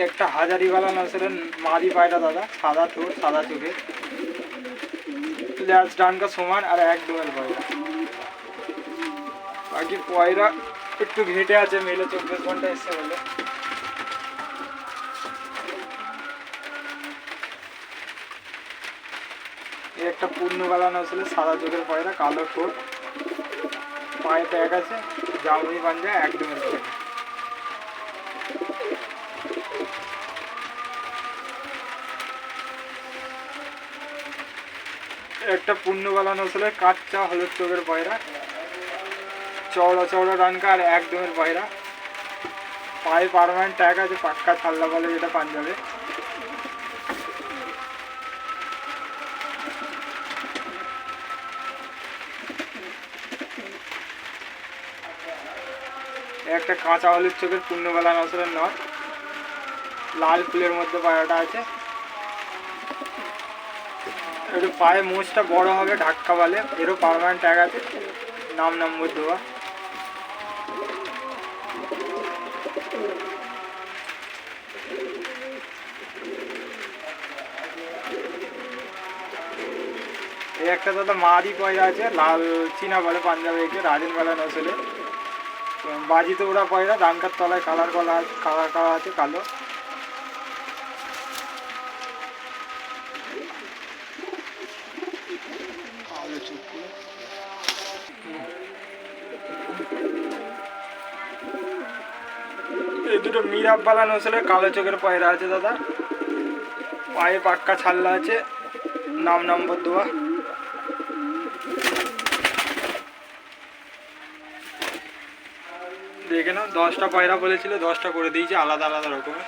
একটা হাজারিওয়ালা নসলের মাদি পায়রা দাদা, সাদা ঠোঁট সাদা চোখে, ল্যাজ ডানকা সমান আর এক ডোমেল পায়রা। বাকি পয়রা একটু ঘেটে আছে, মেলে 24 ঘন্টা এসছে বলে। একটা পূর্ণবেলা নসলে সাদা চোখের পয়রা, কালো ঠোঁট, পায়ে ট্যাগ আছে, জামুনি পাঞ্জা, এক ডোমেল পায়রা। একটা পূর্ণবেলা নসলের কাচ্চা হলুদ চোখের পয়রা, চওড়া চওড়া ডানকা আর এক ডোমের পয়রা, পায়ে পারমানেন্ট ট্যাগ আছে, পাক্কা ছাল্লা বলে যেটা পাঞ্জাবে। একটা কাঁচা হলুদ চোখের পূর্ণবেলা নসলের নর, লাল ফুলের মধ্যে পায়রাটা আছে। একটু পায়ে মোচটা বড় হবে, ঢাক্কা বলে, এরও পারমানেন্ট ট্যাগ আছে, নাম নম্বর দেওয়া। এই একটা দাদা মাদি পয়রা আছে, লাল চীনা বলে পাঞ্জাবে, একে রাজনবেলা নসলে, বাজিতে ওরা পয়রা, ডানকার তলায় কালার কালার আছে কালো। এই দুটো মিরাববালা নসলের কালো চোখের পয়রা আছে দাদা, পায়ে পাক্কা ছাল্লা আছে, নাম নম্বর দেওয়া। দেখে নাও, 10টা পয়রা বলেছিল, 10টা করে দিয়েছে আলাদা আলাদা রকমের।